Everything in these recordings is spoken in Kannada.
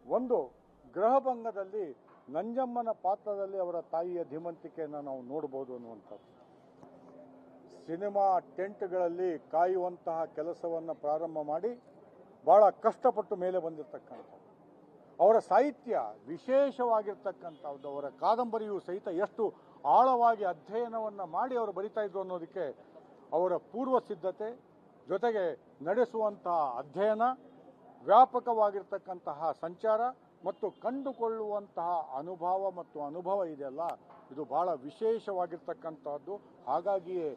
ಒಂದು ಗೃಹಭಂಗದಲ್ಲಿ ನಂಜಮ್ಮನ ಪಾತ್ರದಲ್ಲಿ ಅವರ ತಾಯಿಯ ಧೀಮಂತಿಕೆಯನ್ನು ನಾವು ನೋಡಬಹುದು ಅನ್ನುವಂಥದ್ದು. ಸಿನಿಮಾ ಟೆಂಟ್ಗಳಲ್ಲಿ ಕಾಯುವಂತಹ ಕೆಲಸವನ್ನು ಪ್ರಾರಂಭ ಮಾಡಿ ಬಹಳ ಕಷ್ಟಪಟ್ಟು ಮೇಲೆ ಬಂದಿರತಕ್ಕಂಥದ್ದು. ಅವರ ಸಾಹಿತ್ಯ ವಿಶೇಷವಾಗಿರ್ತಕ್ಕಂಥದ್ದು. ಅವರ ಕಾದಂಬರಿಯು ಸಹಿತ ಎಷ್ಟು ಆಳವಾಗಿ ಅಧ್ಯಯನವನ್ನು ಮಾಡಿ ಅವರು ಬರಿತಾ ಇದ್ರು ಅನ್ನೋದಕ್ಕೆ ಅವರ ಪೂರ್ವ ಸಿದ್ಧತೆ ಜೊತೆಗೆ ನಡೆಸುವಂತಹ ಅಧ್ಯಯನ, ವ್ಯಾಪಕವಾಗಿರ್ತಕ್ಕಂತಹ ಸಂಚಾರ ಮತ್ತು ಕಂಡುಕೊಳ್ಳುವಂತಹ ಅನುಭವ ಇದೆಯಲ್ಲ, ಇದು ಬಹಳ ವಿಶೇಷವಾಗಿರ್ತಕ್ಕಂಥದ್ದು. ಹಾಗಾಗಿಯೇ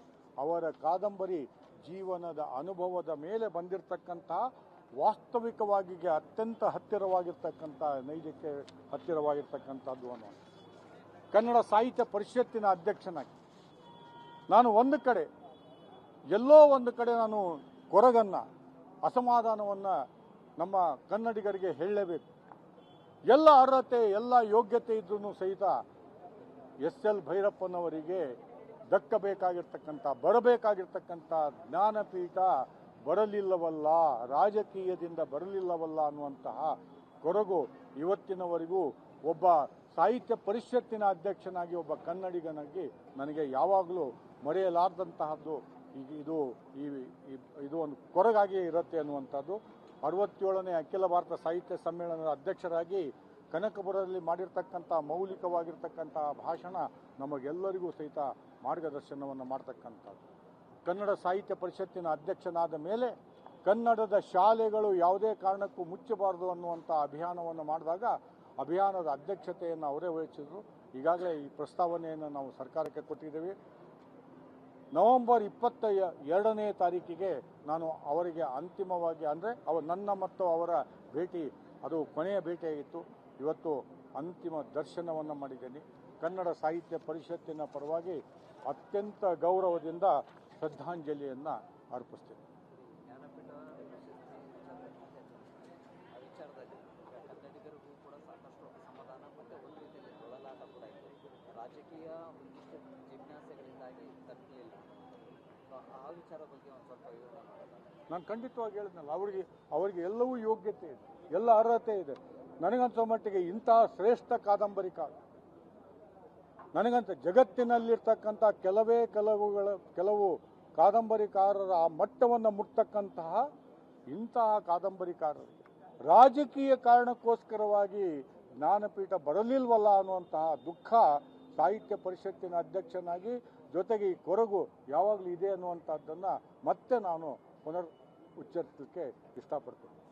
ಅವರ ಕಾದಂಬರಿ ಜೀವನದ ಅನುಭವದ ಮೇಲೆ ಬಂದಿರತಕ್ಕಂತಹ ವಾಸ್ತವಿಕವಾಗಿ ಅತ್ಯಂತ ಹತ್ತಿರವಾಗಿರ್ತಕ್ಕಂಥ ನೈಜಕ್ಕೆ ಹತ್ತಿರವಾಗಿರ್ತಕ್ಕಂಥದ್ದು ಅನ್ನೋ ಕನ್ನಡ ಸಾಹಿತ್ಯ ಪರಿಷತ್ತಿನ ಅಧ್ಯಕ್ಷನಾಗಿ ನಾನು ಎಲ್ಲೋ ಒಂದು ಕಡೆ ನಾನು ಕೊರಗನ್ನು, ಅಸಮಾಧಾನವನ್ನು ನಮ್ಮ ಕನ್ನಡಿಗರಿಗೆ ಹೇಳಲೇಬೇಕು. ಎಲ್ಲ ಅರ್ಹತೆ, ಎಲ್ಲ ಯೋಗ್ಯತೆ ಇದ್ರೂ ಸಹಿತ ಎಸ್.ಎಲ್. ಭೈರಪ್ಪನವರಿಗೆ ಬರಬೇಕಾಗಿರ್ತಕ್ಕಂಥ ಜ್ಞಾನಪೀಠ ಬರಲಿಲ್ಲವಲ್ಲ, ರಾಜಕೀಯದಿಂದ ಬರಲಿಲ್ಲವಲ್ಲ ಅನ್ನುವಂತಹ ಕೊರಗು ಇವತ್ತಿನವರೆಗೂ ಒಬ್ಬ ಸಾಹಿತ್ಯ ಪರಿಷತ್ತಿನ ಅಧ್ಯಕ್ಷನಾಗಿ, ಒಬ್ಬ ಕನ್ನಡಿಗನಾಗಿ ನನಗೆ ಯಾವಾಗಲೂ ಮರೆಯಲಾರದಂತಹದ್ದು ಇದು ಒಂದು ಕೊರಗಾಗಿಯೇ ಇರುತ್ತೆ ಅನ್ನುವಂಥದ್ದು. 67ನೇ ಅಖಿಲ ಭಾರತ ಸಾಹಿತ್ಯ ಸಮ್ಮೇಳನದ ಅಧ್ಯಕ್ಷರಾಗಿ ಕನಕಪುರದಲ್ಲಿ ಮಾಡಿರ್ತಕ್ಕಂಥ ಮೌಲಿಕವಾಗಿರ್ತಕ್ಕಂಥ ಭಾಷಣ ನಮಗೆಲ್ಲರಿಗೂ ಸಹಿತ ಮಾರ್ಗದರ್ಶನವನ್ನು ಮಾಡ್ತಕ್ಕಂಥದ್ದು. ಕನ್ನಡ ಸಾಹಿತ್ಯ ಪರಿಷತ್ತಿನ ಅಧ್ಯಕ್ಷನಾದ ಮೇಲೆ ಕನ್ನಡದ ಶಾಲೆಗಳು ಯಾವುದೇ ಕಾರಣಕ್ಕೂ ಮುಚ್ಚಬಾರದು ಅನ್ನುವಂಥ ಅಭಿಯಾನವನ್ನು ಮಾಡಿದಾಗ ಅಭಿಯಾನದ ಅಧ್ಯಕ್ಷತೆಯನ್ನು ಅವರೇ ವಹಿಸಿದ್ರು. ಈಗಾಗಲೇ ಈ ಪ್ರಸ್ತಾವನೆಯನ್ನು ನಾವು ಸರ್ಕಾರಕ್ಕೆ ಕೊಟ್ಟಿದ್ದೇವೆ. ನವೆಂಬರ್ 22ನೇ ತಾರೀಕಿಗೆ ನಾನು ಅವರಿಗೆ ಅಂತಿಮವಾಗಿ, ಅಂದರೆ ನನ್ನ ಮತ್ತು ಅವರ ಭೇಟಿ ಅದು ಕೊನೆಯ ಭೇಟಿಯಾಗಿತ್ತು. ಇವತ್ತು ಅಂತಿಮ ದರ್ಶನವನ್ನು ಮಾಡಿದ್ದೇನೆ. ಕನ್ನಡ ಸಾಹಿತ್ಯ ಪರಿಷತ್ತಿನ ಪರವಾಗಿ ಅತ್ಯಂತ ಗೌರವದಿಂದ ಶ್ರದ್ಧಾಂಜಲಿಯನ್ನು ಅರ್ಪಿಸ್ತೇನೆ. ರಾಜಕೀಯ ಒಂದಿಷ್ಟು ಜಿಜ್ಞಾಸೆಗಳಿಂದಾಗಿ ತಪ್ಪಲಿಲ್ಲ. ಆ ವಿಚಾರ ಬಗ್ಗೆ ಒಂದು ಸ್ವಲ್ಪ ವಿವರಣೆ ಮಾಡೋದು. ನಾನು ಖಂಡಿತವಾಗಿ ಹೇಳಿದ್ನಲ್ಲ, ಅವರಿಗೆ ಎಲ್ಲವೂ ಯೋಗ್ಯತೆ ಇದೆ, ಎಲ್ಲ ಅರ್ಹತೆ ಇದೆ. ನನಗನ್ಸೋ ಮಟ್ಟಿಗೆ ಇಂತಹ ಶ್ರೇಷ್ಠ ಕಾದಂಬರಿಕಾರ, ನನಗಂತ ಜಗತ್ತಿನಲ್ಲಿರ್ತಕ್ಕಂಥ ಕೆಲವು ಕಾದಂಬರಿಕಾರರ ಆ ಮಟ್ಟವನ್ನು ಮುಟ್ಟತಕ್ಕಂತಹ ಇಂತಹ ಕಾದಂಬರಿಕಾರರು ರಾಜಕೀಯ ಕಾರಣಕ್ಕೋಸ್ಕರವಾಗಿ ಜ್ಞಾನಪೀಠ ಬರಲಿಲ್ವಲ್ಲ ಅನ್ನುವಂತಹ ದುಃಖ ಸಾಹಿತ್ಯ ಪರಿಷತ್ತಿನ ಅಧ್ಯಕ್ಷನಾಗಿ, ಜೊತೆಗೆ ಈ ಕೊರಗು ಯಾವಾಗಲೂ ಇದೆ ಅನ್ನುವಂಥದ್ದನ್ನು ಮತ್ತೆ ನಾನು ಪುನರ್ ಉಚ್ಚರಿಸಲಿಕ್ಕೆ ಇಷ್ಟಪಡ್ತೀನಿ.